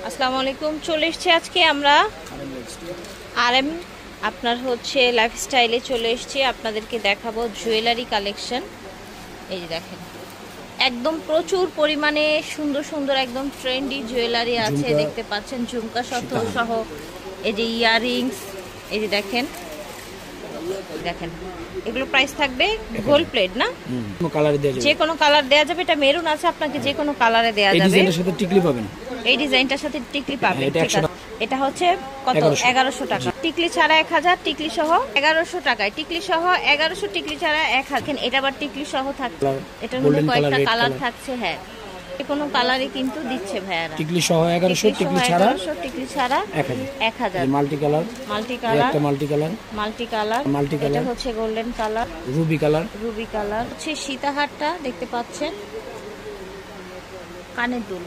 আসসালামু আলাইকুম। চলে এসেছি আজকে আমরা আরএম আপনার হচ্ছে লাইফস্টাইলে চলে এসেছি। আপনাদেরকে দেখাবো জুয়েলারি কালেকশন। এই যে দেখেন, একদম প্রচুর পরিমাণে সুন্দর সুন্দর একদম ট্রেন্ডি জুয়েলারি আছে। দেখতে পাচ্ছেন ঝুমকা সহ এই যে ইয়াররিংস। এই যে দেখেন দেখেন, এগুলো প্রাইস থাকবে গোল্ড প্লেট না, যে কোনো কালার দেওয়া যাবে। এটা মেরুন আছে, আপনাকে যে কোনো কালারে দেওয়া যাবে। এই ডিজাইনটার সাথে টিকলি পাবেন, এই ডিজাইনটার সাথে টিকলি পাবেন। ঠিক আছে, এটা হচ্ছে কত? 1100 টাকা। টিকলি ছাড়া 1000, টিকলি সহ 1100 টাকায়। টিকলি সহ 1100, টিকলি ছাড়া 1000। এটা আবার টিকলি সহ থাকছে, এটার মধ্যে কয়েকটা কালার থাকছে। হ্যাঁ, কোনো কালারই কিন্তু দিচ্ছে ভাইয়ারা। টিকলি সহ 1100, টিকলি ছাড়া 1100, টিকলি ছাড়া 1000। মাল্টি কালার, একটা মাল্টি কালার, এটা হচ্ছে গোল্ডেন কালার, রুবি কালার হচ্ছে সীতাহারটা দেখতে পাচ্ছেন, কানের দুল।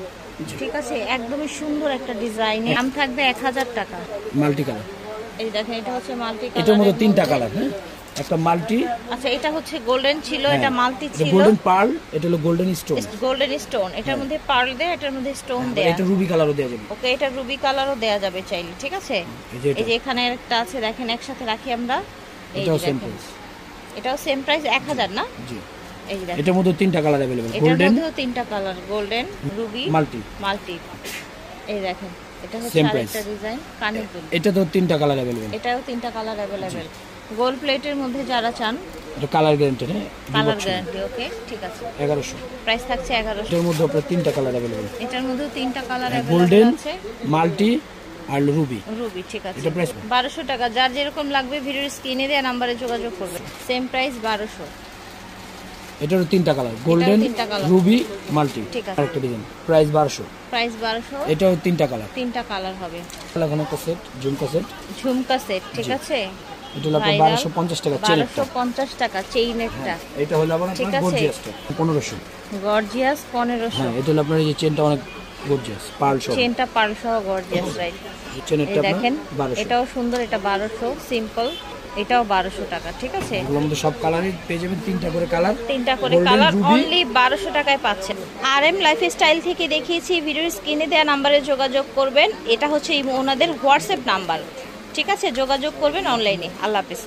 ঠিক আছে, একদমই সুন্দর একটা ডিজাইন। দাম থাকবে 1000 টাকা। মাল্টি কালার, এই দেখেন, এটা হচ্ছে মাল্টি কালার। এটার মধ্যে তিনটা কালার। হ্যাঁ, একটা মাল্টি। আচ্ছা, এটা হচ্ছে গোল্ডেন ছিল, এটা মাল্টি ছিল। গোল্ডেন পার্ল, এটা হলো গোল্ডেন স্টোন। এটার মধ্যে পার্ল দেয়া, এটার মধ্যে স্টোন দেয়া। এটা রুবি কালারও দেয়া যাবে। ওকে, এটা রুবি কালারও দেয়া যাবে চাইলে। ঠিক আছে, এই যে এখানে একটা আছে দেখেন, একসাথে রাখি আমরা। এটাও সেম প্রাইস, এটাও সেম প্রাইস 1000 না? জি। এই যে এটার মধ্যে তিনটা কালার अवेलेबल। গোল্ডেন, এটার মধ্যে তিনটা কালার, গোল্ডেন, রুবি, মাল্টি। এই দেখেন, এটা হচ্ছে আরেকটা ডিজাইন, কানের দুল। এটা তো তিনটা কালার अवेलेबल, এটাও তিনটা কালার अवेलेबल। গোল্ড প্লেটের মধ্যে যারা চান, এটা কালার গ্যারান্টি। হ্যাঁ, কালার গ্যারান্টি। ওকে, ঠিক আছে। 1100 প্রাইস থাকছে 1100। এটার মধ্যে আপনার তিনটা কালার अवेलेबल। এটার মধ্যে তিনটা কালার अवेलेबल গোল্ডেন, আছে, মাল্টি আর রুবি। ঠিক আছে। এটা প্রাইস 1200 টাকা। যার যেরকম লাগবে ভিডিওর স্ক্রিনে দেওয়া নম্বরে যোগাযোগ করবেন। Same price 1200। এটারও তিনটা কালার, গোল্ডেন, রুবি, মাল্টি। ঠিক আছে, আরেকটা ডিজাইন, প্রাইস 1200। এটাও তিনটা কালার হবে। এখন একটা সেট, ঝুমকা সেট। ঠিক আছে, এটা হলো 1250 টাকা। 1250 টাকা চেইন একটা। এটা হলো আপনার গর্জিয়াসটা 1500। গর্জিয়াস 1500। হ্যাঁ, এটা হলো আপনার এই যে চেনটা অনেক গর্জিয়াস, পার্ল সহ। চেনটা পার্ল সহ গর্জিয়াস, রাইট। এই চেনটা দেখেন, 1200। এটাও সুন্দর, এটা 1200 সিম্পল, এটাও 1200 টাকা। ঠিক আছে, এগুলোর মধ্যে সব কালারই পেয়ে যাবেন, তিনটা করে কালার অনলি 1200 টাকায় পাচ্ছেন। আরএম লাইফস্টাইল থেকে দেখিয়েছি, ভিডিওর স্ক্রিনে দেওয়া নম্বরে যোগাযোগ করবেন। এটা হচ্ছে ওনাদের হোয়াটসঅ্যাপ নাম্বার। ঠিক আছে, যোগাযোগ করবেন অনলাইনে। আল্লাহ হাফেজ।